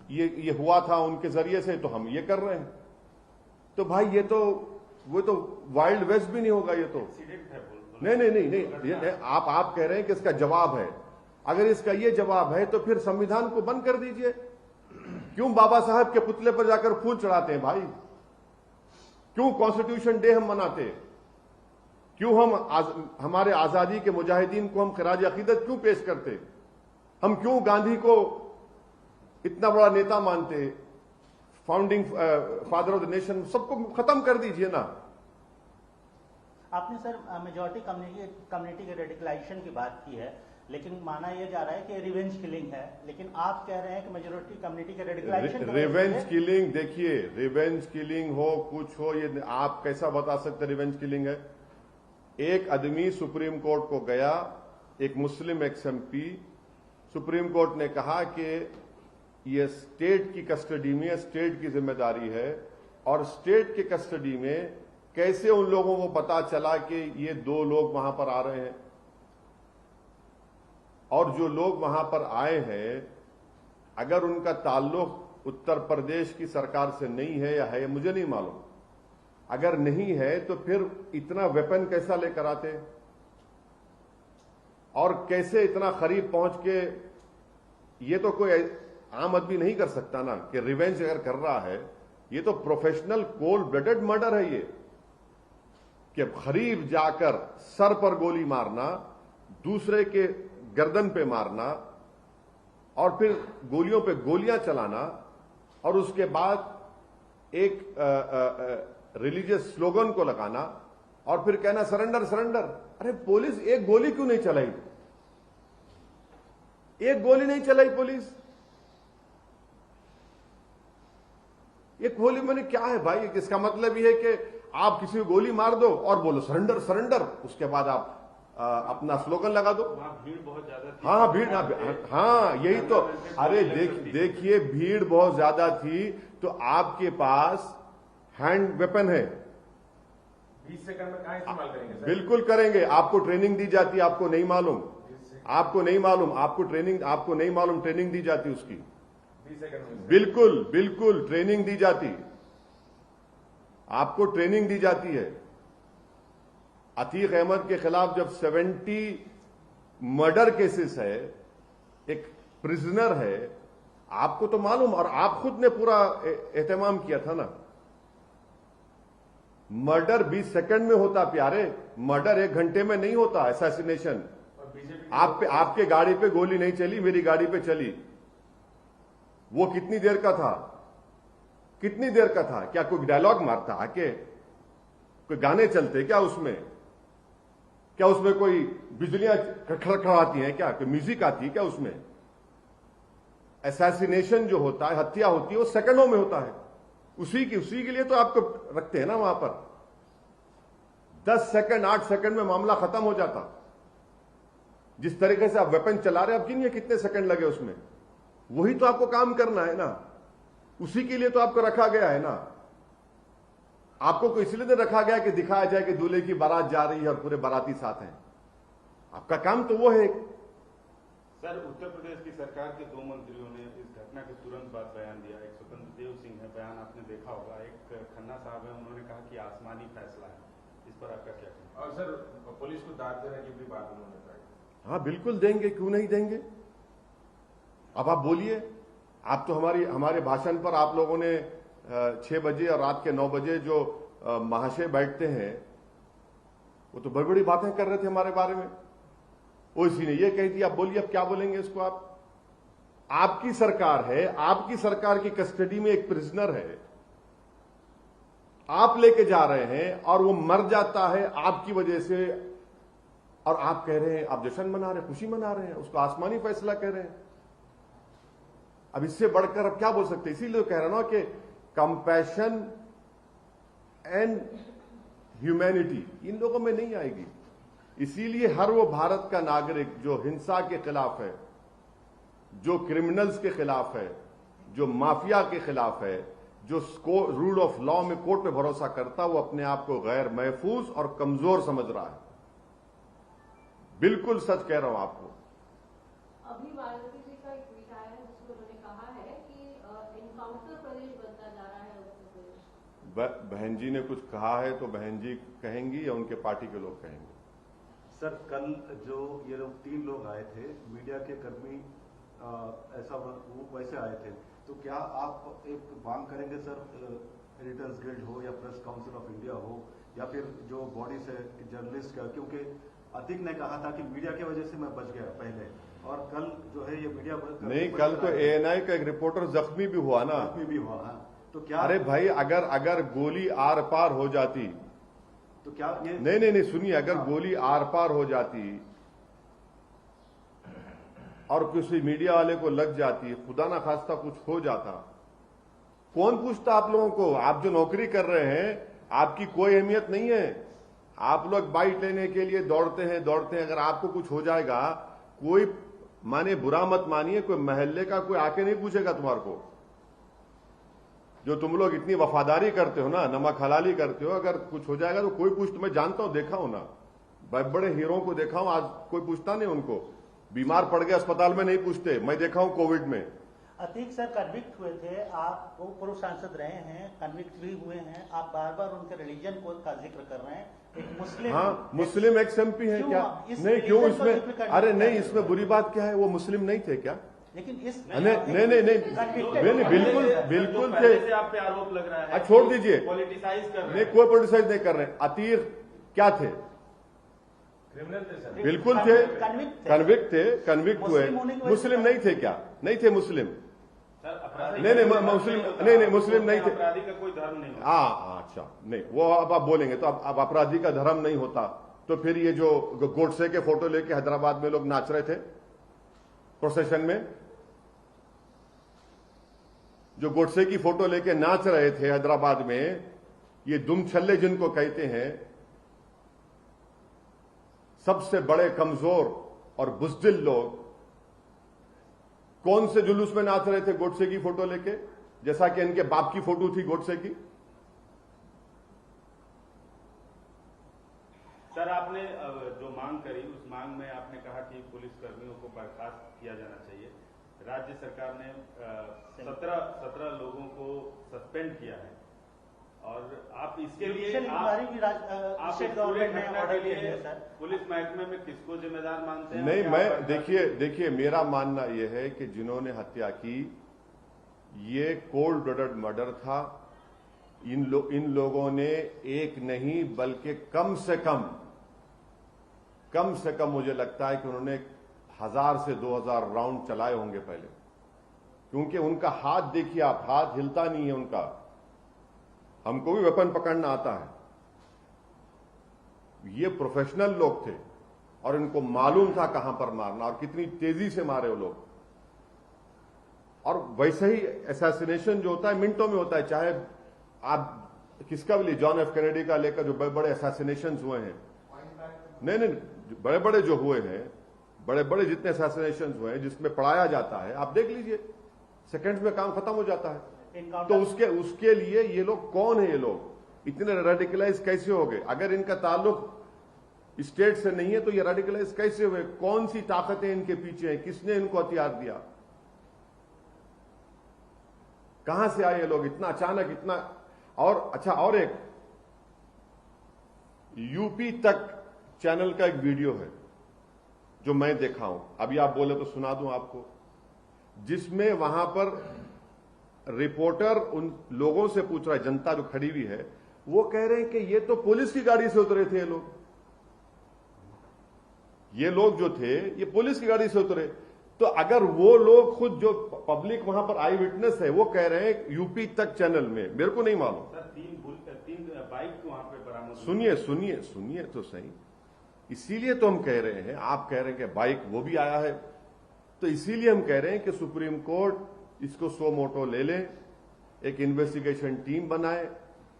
ये हुआ था उनके जरिए से, तो हम ये कर रहे हैं। तो भाई ये तो वो तो वाइल्ड वेस्ट भी नहीं होगा ये तो। नहीं नहीं नहीं नहीं, आप कह रहे हैं कि इसका जवाब है। अगर इसका ये जवाब है तो फिर संविधान को बंद कर दीजिए। क्यों बाबा साहब के पुतले पर जाकर फूल चढ़ाते हैं भाई? क्यों कॉन्स्टिट्यूशन डे हम मनाते हैं? क्यों हम हमारे आजादी के मुजाहिदीन को हम खराज अकीदत क्यों पेश करते? हम क्यों गांधी को इतना बड़ा नेता मानते? Founding father of the nation, सबको खत्म कर दीजिए ना। आपने सर मेजॉरिटी कम्युनिटी के रेडिकलाइजेशन की बात की है, लेकिन माना यह जा रहा है कि रिवेंज किलिंग है, लेकिन आप कह रहे हैं कि मेजॉरिटी कम्युनिटी के रेडिकलाइजेशन। रिवेंज किलिंग, देखिए रिवेंज किलिंग हो कुछ हो, ये आप कैसा बता सकते रिवेंज किलिंग है? एक आदमी सुप्रीम कोर्ट को गया, एक मुस्लिम एक्सएमपी, सुप्रीम कोर्ट ने कहा कि ये स्टेट की कस्टडी में, स्टेट की जिम्मेदारी है, और स्टेट की कस्टडी में कैसे उन लोगों को पता चला कि ये 2 लोग वहां पर आ रहे हैं? और जो लोग वहां पर आए हैं, अगर उनका ताल्लुक उत्तर प्रदेश की सरकार से नहीं है या है, मुझे नहीं मालूम। अगर नहीं है तो फिर इतना वेपन कैसा लेकर आते, और कैसे इतना करीब पहुंच के? ये तो कोई आम आदमी नहीं कर सकता ना कि रिवेंज अगर कर रहा है। ये तो प्रोफेशनल कोल्ड ब्लडेड मर्डर है ये, कि करीब जाकर सर पर गोली मारना, दूसरे के गर्दन पे मारना, और फिर गोलियों पे गोलियां चलाना, और उसके बाद एक रिलीजियस स्लोगन को लगाना, और फिर कहना सरेंडर सरेंडर। अरे पुलिस एक गोली क्यों नहीं चलाई? एक गोली नहीं चलाई पुलिस। एक गोली मैंने क्या है भाई? इसका मतलब यह है कि आप किसी को गोली मार दो और बोलो सरेंडर सरेंडर, उसके बाद आप अपना स्लोगन लगा दो। भीड़ बहुत ज्यादा थी। हाँ भीड़, हाँ यही तो। अरे देखिए भीड़ बहुत ज्यादा थी, तो आपके पास हैंड वेपन है, 20 सेकंड में कहां इस्तेमाल करेंगे सर? बिल्कुल करेंगे। आपको ट्रेनिंग दी जाती, आपको नहीं मालूम, आपको नहीं मालूम, आपको नहीं मालूम, ट्रेनिंग दी जाती उसकी। 20 सेकंड में बिल्कुल बिल्कुल ट्रेनिंग दी जाती, आपको ट्रेनिंग दी जाती है। अतीक अहमद के खिलाफ जब 70 मर्डर केसेस है, एक प्रिजनर है, आपको तो मालूम, और आप खुद ने पूरा एहतमाम किया था ना। मर्डर 20 सेकंड में होता प्यारे, मर्डर 1 घंटे में नहीं होता। असैसिनेशन, आपके गाड़ी पे गोली नहीं चली, मेरी गाड़ी पे चली। वो कितनी देर का था? कितनी देर का था? क्या कोई डायलॉग मारता आके? कोई गाने चलते क्या उसमें? क्या उसमें कोई बिजलियां खड़खड़ाती हैं क्या? कोई म्यूजिक आती है क्या उसमें? असैसिनेशन जो होता है, हत्या होती है, वो सेकंडों में होता है। उसी के लिए तो आपको रखते हैं ना वहां पर। 10 सेकंड 8 सेकंड में मामला खत्म हो जाता। जिस तरीके से आप वेपन चला रहे हैं, आप गिनिए कितने सेकंड लगे उसमें। वही तो आपको काम करना है ना, उसी के लिए तो आपको रखा गया है ना। आपको को इसलिए तो रखा गया कि दिखाया जाए कि दूल्हे की बारात जा रही है और पूरे बाराती साथ हैं। आपका काम तो वो है। सर, उत्तर प्रदेश की सरकार के 2 मंत्रियों ने इस घटना के तुरंत बाद बयान दिया। एक स्वतंत्र देव सिंह है, बयान आपने देखा होगा। एक खन्ना साहब है, उन्होंने कहा कि आसमानी फैसला है। इस पर आपका क्या कहना? और सर, पुलिस को दाद देने की भी बात उन्होंने कही। हाँ बिल्कुल देंगे, क्यों नहीं देंगे। अब आप बोलिए, आप तो हमारे भाषण पर आप लोगों ने 6 बजे और रात के 9 बजे जो महाशय बैठते हैं, वो तो बड़ी बड़ी बातें कर रहे थे हमारे बारे में। वो इसी ने ये कही थी, आप बोलिए अब क्या बोलेंगे इसको आप? आपकी सरकार है, आपकी सरकार की कस्टडी में एक प्रिजनर है, आप लेके जा रहे हैं और वो मर जाता है आपकी वजह से, और आप कह रहे हैं, आप जश्न मना रहे हैं, खुशी मना रहे हैं, उसको आसमानी फैसला कह रहे हैं। अब इससे बढ़कर अब क्या बोल सकते हैं? इसीलिए कह रहा ना कि कंपैशन एंड ह्यूमैनिटी इन लोगों में नहीं आएगी। इसीलिए हर वो भारत का नागरिक जो हिंसा के खिलाफ है, जो क्रिमिनल्स के खिलाफ है, जो माफिया के खिलाफ है, जो रूल ऑफ लॉ में कोर्ट पे भरोसा करता, वो अपने आप को गैर महफूज और कमजोर समझ रहा है। बिल्कुल सच कह रहा हूं आपको। अभी मायावती जी का एक ट्वीट आया है जिसमें उन्होंने कहा है कि उत्तर प्रदेश बनता जा रहा है उत्तर प्रदेश। बहन जी ने कुछ कहा है तो बहन जी कहेंगी या उनके पार्टी के लोग कहेंगे? सर, कल जो ये लोग 3 लोग आए थे, मीडिया के कर्मी ऐसा वो वैसे आए थे, तो क्या आप एक मांग करेंगे सर, एडिटर्स गिल्ड हो या प्रेस काउंसिल ऑफ इंडिया हो या फिर जो बॉडीज है जर्नलिस्ट का, क्योंकि अतीक ने कहा था कि मीडिया की वजह से मैं बच गया पहले, और कल जो है ये मीडिया नहीं, कल तो ANI का एक रिपोर्टर जख्मी भी हुआ ना। जख्मी भी हुआ, हाँ। तो क्या अरे भाई, अगर गोली आर पार हो जाती तो क्या ये नहीं सुनिए, अगर गोली आर पार हो जाती और किसी मीडिया वाले को लग जाती, खुदा ना खास्ता कुछ हो जाता, कौन पूछता आप लोगों को? आप जो नौकरी कर रहे हैं, आपकी कोई अहमियत नहीं है। आप लोग बाइट लेने के लिए दौड़ते हैं। अगर आपको कुछ हो जाएगा, कोई माने बुरा मत मानिए, कोई महल्ले का कोई आके नहीं पूछेगा तुम्हारे को। जो तुम लोग इतनी वफादारी करते हो ना, नमक हलाली करते हो, अगर कुछ हो जाएगा तो कोई पूछ, मैं जानता हूं, देखा हूं ना, बड़े बड़े हीरो को देखा हूं, आज कोई पूछता नहीं उनको। बीमार पड़ गए अस्पताल में नहीं पूछते, मैं देखा हूं कोविड में। अतीक सर कन्विक्ट हुए थे, आप वो पूर्व सांसद रहे हैं, कन्विक्ट भी हुए हैं, आप बार बार उनके रिलीजन को का जिक्र कर रहे हैं। एक मुस्लिम, हाँ, मुस्लिम एक्स MP है क्या? नहीं, क्यों इसमें? अरे नहीं, इसमें बुरी बात क्या है? वो मुस्लिम नहीं थे क्या? लेकिन इस नहीं, बिल्कुल थे। से आप पे आरोप लग रहा है, छोड़ दीजिए, पॉलिटिसाइज कर रहे नहीं, हैं। कोई पॉलिटिसाइज नहीं कर रहे। अतीक क्या थे? क्रिमिनल थे सर। बिल्कुल थे, कन्विक्ट हुए। मुस्लिम नहीं थे क्या? नहीं थे मुस्लिम। नहीं, मुस्लिम नहीं थे। अपराधी का कोई धर्म नहीं। हाँ, अच्छा, नहीं, वो अब आप बोलेंगे तो अब अपराधी का धर्म नहीं होता तो फिर ये जो गोडसे के फोटो लेके हैदराबाद में लोग नाच रहे थे प्रोसेशन में, जो गोडसे की फोटो लेके नाच रहे थे हैदराबाद में, ये दुम छल्ले जिनको कहते हैं, सबसे बड़े कमजोर और बुज़दिल लोग, कौन से जुलूस में नाच रहे थे गोडसे की फोटो लेके, जैसा कि इनके बाप की फोटो थी गोडसे की? सर, आपने जो मांग करी, उस मांग में आपने कहा कि पुलिस कर्मियों को बर्खास्त किया जाना चाहिए। राज्य सरकार ने 17 लोगों को सस्पेंड किया है, और आप इसके लिए आप इस पूरे घटना के लिए पुलिस महकमे में किसको जिम्मेदार मानते हैं? नहीं, मैं देखिए मेरा मानना यह है कि जिन्होंने हत्या की, ये कोल्ड ब्लडेड मर्डर था। इन लोगों ने एक नहीं बल्कि कम से कम मुझे लगता है कि उन्होंने 1000 से 2000 राउंड चलाए होंगे पहले, क्योंकि उनका हाथ देखिए आप, हाथ हिलता नहीं है उनका। हमको भी वेपन पकड़ना आता है। ये प्रोफेशनल लोग थे और इनको मालूम था कहां पर मारना और कितनी तेजी से मारे वो लोग। और वैसे ही असैसिनेशन जो होता है मिनटों में होता है, चाहे आप किसका भी, जॉन एफ कैनेडी का लेकर जो बड़े बड़े असैसिनेशन हुए हैं, नहीं, बड़े बड़े जो हुए हैं, बड़े बड़े जितने असैसिनेशन हुए हैं जिसमें पढ़ाया जाता है, आप देख लीजिए, सेकंड्स में काम खत्म हो जाता है। तो उसके लिए ये लोग कौन है? ये लोग इतने रेडिकलाइज कैसे हो गए? अगर इनका ताल्लुक स्टेट से नहीं है तो ये रेडिकलाइज कैसे हुए? कौन सी ताकतें इनके पीछे हैं? किसने इनको हथियार दिया? कहां से आए ये लोग इतना अचानक, इतना? और अच्छा, और एक यूपी तक चैनल का एक वीडियो है जो मैं देखा हूं, अभी आप बोले तो सुना दूं आपको, जिसमें वहां पर रिपोर्टर उन लोगों से पूछ रहा है, जनता जो खड़ी हुई है, वो कह रहे हैं कि ये तो पुलिस की गाड़ी से उतरे थे ये लोग जो थे ये पुलिस की गाड़ी से उतरे। तो अगर वो लोग खुद जो पब्लिक वहां पर आई विटनेस है वो कह रहे हैं यूपी तक चैनल में, मेरे को नहीं मालूम। सर, 3 बाइक वहां पे बरामद। सुनिए तो सही, इसीलिए तो हम कह रहे हैं, आप कह रहे हैं कि बाइक वो भी आया है, तो इसीलिए हम कह रहे हैं कि सुप्रीम कोर्ट इसको सो मोटो ले ले, एक इन्वेस्टिगेशन टीम बनाए,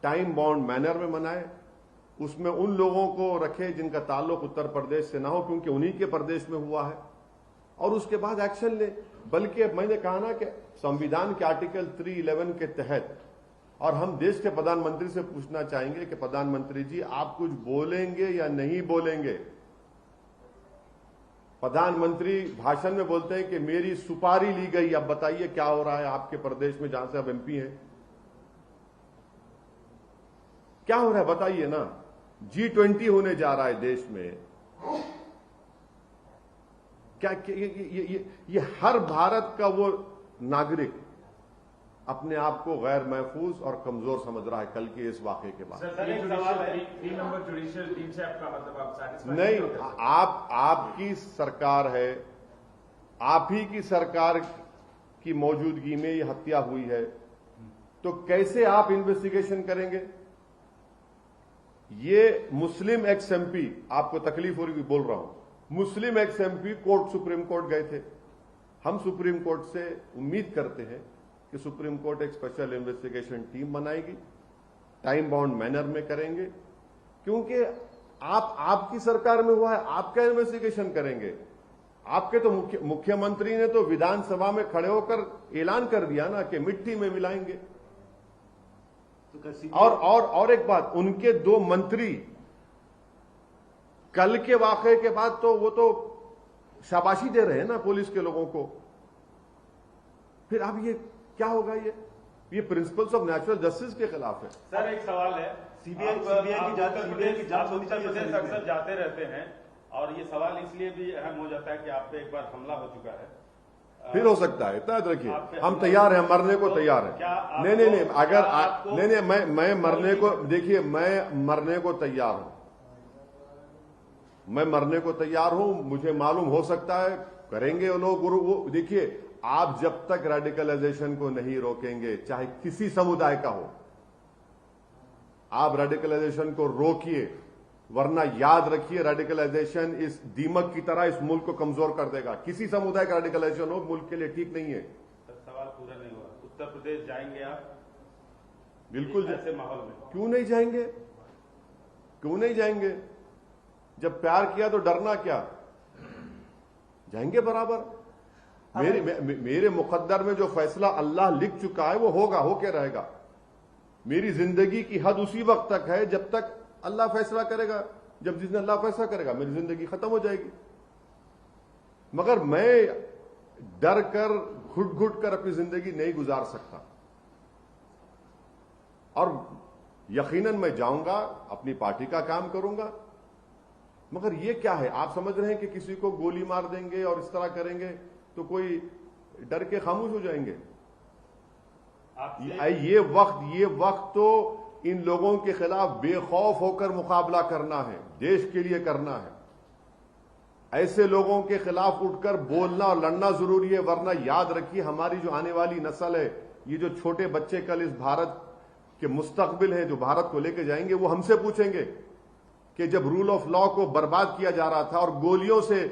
टाइम बाउंड मैनर में बनाए, उसमें उन लोगों को रखे जिनका ताल्लुक उत्तर प्रदेश से ना हो, क्योंकि उन्हीं के प्रदेश में हुआ है, और उसके बाद एक्शन ले। बल्कि अब मैंने कहा ना कि संविधान के आर्टिकल 311 के तहत, और हम देश के प्रधानमंत्री से पूछना चाहेंगे कि प्रधानमंत्री जी आप कुछ बोलेंगे या नहीं बोलेंगे? प्रधानमंत्री भाषण में बोलते हैं कि मेरी सुपारी ली गई। अब बताइए क्या हो रहा है आपके प्रदेश में जहां से आप एमपी हैं, क्या हो रहा है बताइए ना। G20 होने जा रहा है देश में। क्या ये हर भारत का वो नागरिक अपने आप को गैर महफूज और कमजोर समझ रहा है कल के इस वाकये के बाद। सर एक सवाल है, 3 मेंबर जुडिशियल टीम से आपका मतलब आप satisfied नहीं, आपकी सरकार है, आप ही की सरकार की मौजूदगी में ये हत्या हुई है, तो कैसे आप इन्वेस्टिगेशन करेंगे? ये मुस्लिम एक्स एमपी, आपको तकलीफ हो रही बोल रहा हूं, Muslim ex MP court supreme court गए थे। हम सुप्रीम कोर्ट से उम्मीद करते हैं कि सुप्रीम कोर्ट एक स्पेशल इन्वेस्टिगेशन टीम बनाएगी, टाइम बाउंड मैनर में करेंगे, क्योंकि आपकी सरकार में हुआ है, आप क्या इन्वेस्टिगेशन करेंगे? आपके तो मुख्यमंत्री ने तो विधानसभा में खड़े होकर ऐलान कर दिया ना कि मिट्टी में मिलाएंगे। तो और एक बात, उनके 2 मंत्री कल के वाकये के बाद तो वो तो शाबाशी दे रहे हैं ना पुलिस के लोगों को। फिर अब ये क्या होगा? ये प्रिंसिपल्स ऑफ नेचुरल जस्टिस के खिलाफ है। सर एक सवाल है, सीबीआई की जांच होनी चाहिए। उत्तर प्रदेश अक्सर जाते रहते हैं और ये सवाल इसलिए भी अहम हो जाता है कि आप पे एक बार हमला हो चुका है। फिर हो सकता है, इतना रखिए, हम तैयार हैं, मरने को तैयार हैं। नहीं, अगर मैं मरने को, देखिए मैं मरने को तैयार हूं, मैं मरने को तैयार हूं। मुझे मालूम हो सकता है करेंगे वो लोग। वो देखिए, आप जब तक रेडिकलाइजेशन को नहीं रोकेंगे, चाहे किसी समुदाय का हो, आप रेडिकलाइजेशन को रोकिए, वरना याद रखिए रेडिकलाइजेशन इस दीमक की तरह इस मुल्क को कमजोर कर देगा। किसी समुदाय का रेडिकलाइजेशन हो मुल्क के लिए ठीक नहीं है। सवाल पूरा नहीं हुआ। उत्तर प्रदेश जाएंगे आप? बिल्कुल। ऐसे माहौल में क्यों नहीं जाएंगे? क्यों नहीं जाएंगे? जब प्यार किया तो डरना क्या? जाएंगे बराबर। मेरे मुकद्दर में जो फैसला अल्लाह लिख चुका है वो होगा, होके रहेगा। मेरी जिंदगी की हद उसी वक्त तक है जब तक अल्लाह फैसला करेगा। जब जिस दिन अल्लाह फैसला करेगा मेरी जिंदगी खत्म हो जाएगी। मगर मैं डर कर घुट घुट कर अपनी जिंदगी नहीं गुजार सकता। और यकीनन मैं जाऊंगा, अपनी पार्टी का काम करूंगा। मगर ये क्या है? आप समझ रहे हैं कि किसी को गोली मार देंगे और इस तरह करेंगे तो कोई डर के खामोश हो जाएंगे? ये वक्त तो इन लोगों के खिलाफ बेखौफ होकर मुकाबला करना है, देश के लिए करना है। ऐसे लोगों के खिलाफ उठकर बोलना और लड़ना जरूरी है। वरना याद रखिए, हमारी जो आने वाली नस्ल है, ये जो छोटे बच्चे कल इस भारत के मुस्तकबिल हैं, जो भारत को लेकर जाएंगे, वो हमसे पूछेंगे कि जब रूल ऑफ लॉ को बर्बाद किया जा रहा था और गोलियों से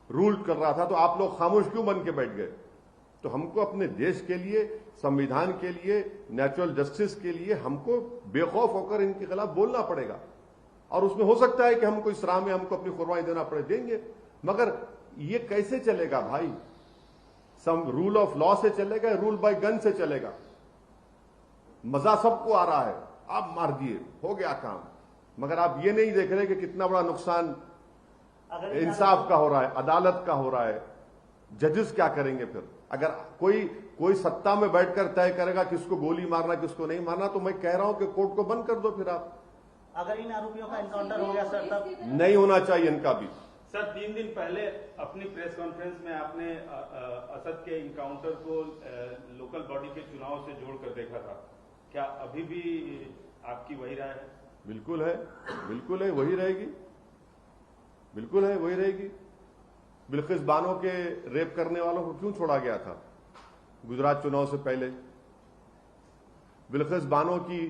रूल कर रहा था तो आप लोग खामोश क्यों बन के बैठ गए? तो हमको अपने देश के लिए, संविधान के लिए, नेचुरल जस्टिस के लिए हमको बेखौफ होकर इनके खिलाफ बोलना पड़ेगा। और उसमें हो सकता है कि हमको इस राह में हमको अपनी कुर्बानी देना पड़े, देंगे। मगर ये कैसे चलेगा भाई? रूल ऑफ लॉ से चलेगा, रूल बाय गन से चलेगा? मजा सबको आ रहा है, आप मार दिए, हो गया काम। मगर आप ये नहीं देख रहे कि कितना बड़ा नुकसान इंसाफ का हो रहा है, अदालत का हो रहा है। जजेस क्या करेंगे फिर? अगर कोई सत्ता में बैठकर तय करेगा किसको गोली मारना किसको नहीं मारना, तो मैं कह रहा हूं कि कोर्ट को बंद कर दो। फिर आप, अगर इन आरोपियों का एनकाउंटर हो गया सर, तब नहीं होना चाहिए इनका भी। सर 3 दिन पहले अपनी प्रेस कॉन्फ्रेंस में आपने असद के इनकाउंटर को लोकल बॉडी के चुनाव से जोड़कर देखा था। क्या अभी भी आपकी वही राय है? बिल्कुल है, बिल्कुल है, वही रहेगी, बिल्कुल है, वही रहेगी। बिल्किस बानो के रेप करने वालों को क्यों छोड़ा गया था गुजरात चुनाव से पहले? बिल्किस बानो की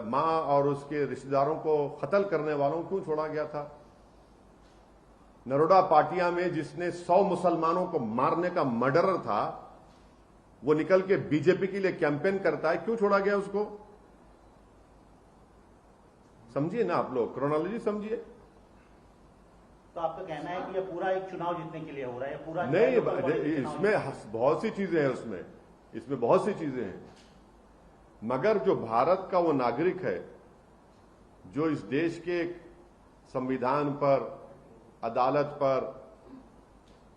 मां और उसके रिश्तेदारों को कत्ल करने वालों को क्यों छोड़ा गया था? नरोडा पाटिया में जिसने 100 मुसलमानों को मारने का मर्डरर था, वो निकल के बीजेपी के लिए कैंपेन करता है, क्यों छोड़ा गया उसको? समझिए ना आप लोग, क्रोनोलॉजी समझिए। तो आपका कहना है कि ये पूरा एक चुनाव जीतने के लिए हो रहा है? पूरा नहीं, इसमें बहुत सी चीजें हैं, इसमें बहुत सी चीजें हैं। मगर जो भारत का वो नागरिक है जो इस देश के संविधान पर, अदालत पर,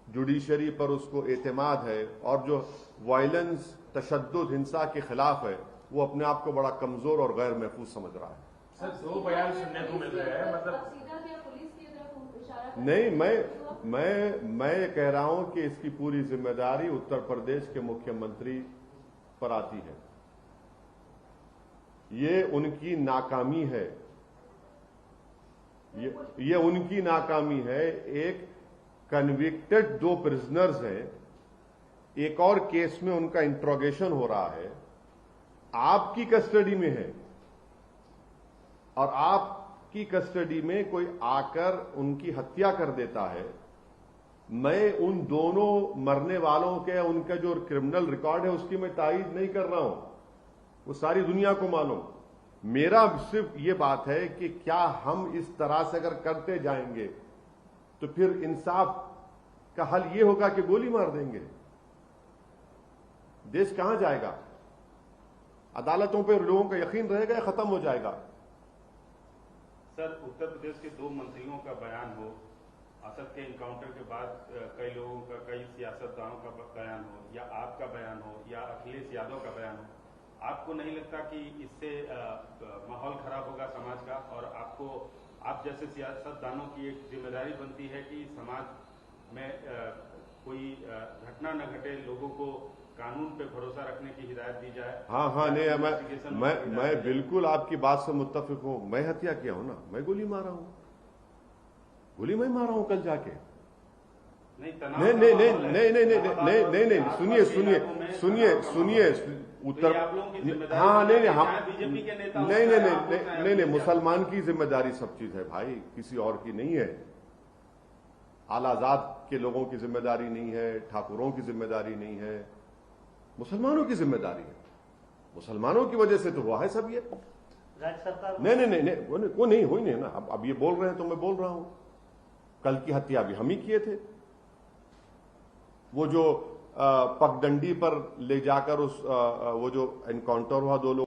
जुडिशरी पर उसको एतमाद है और जो वायलेंस, तशद्दुद, हिंसा के खिलाफ है, वो अपने आप को बड़ा कमजोर और गैर महफूज समझ रहा है। सर 2 बयान सुनने को मिल रहे हैं, मतलब सीधा क्या पुलिस की तरफ इशारा कर नहीं, रहे हैं? मैं ये कह रहा हूं कि इसकी पूरी जिम्मेदारी उत्तर प्रदेश के मुख्यमंत्री पर आती है। ये उनकी नाकामी है, ये उनकी नाकामी है। एक कन्विक्टेड 2 प्रिजनर्स हैं, एक और केस में उनका इंट्रोगेशन हो रहा है, आपकी कस्टडी में है, और आपकी कस्टडी में कोई आकर उनकी हत्या कर देता है। मैं उन दोनों मरने वालों के, उनका जो क्रिमिनल रिकॉर्ड है उसकी मैं तायीद नहीं कर रहा हूं, वो सारी दुनिया को मालूम। मेरा सिर्फ ये बात है कि क्या हम इस तरह से अगर करते जाएंगे तो फिर इंसाफ का हल ये होगा कि गोली मार देंगे? देश कहां जाएगा? अदालतों पर लोगों का यकीन रहेगा या खत्म हो जाएगा? सर, उत्तर प्रदेश के 2 मंत्रियों का बयान हो, असद के इनकाउंटर के बाद कई लोगों का, कई सियासतदानों का बयान हो, या आपका बयान हो, या अखिलेश यादव का बयान हो, आपको नहीं लगता कि इससे माहौल खराब होगा समाज का? और आप जैसे सियासतदानों की एक जिम्मेदारी बनती है कि समाज में कोई घटना न घटे, लोगों को कानून पे भरोसा रखने की हिदायत दी जाए। हाँ, नहीं, मैं बिल्कुल आपकी बात से मुत्तफिक हूं। मैं हत्या किया हूं ना, मैं गोली मारा हूं, गोली मैं मारा हूं कल जाके। नहीं, सुनिए उत्तर, हाँ, नहीं, हम बीजेपी के नेता, नहीं, मुसलमान की जिम्मेदारी सब चीज है भाई, किसी और की नहीं है। आलाजाद के लोगों की जिम्मेदारी नहीं है, ठाकुरों की जिम्मेदारी नहीं है, मुसलमानों की जिम्मेदारी है। मुसलमानों की वजह से तो हुआ है सब ये। राज्य सरकार नहीं, वो नहीं हुई नहीं ना। अब ये बोल रहे हैं तो मैं बोल रहा हूं, कल की हत्या भी हम ही किए थे। वो जो पगडंडी पर ले जाकर वो जो एनकाउंटर हुआ 2 लोग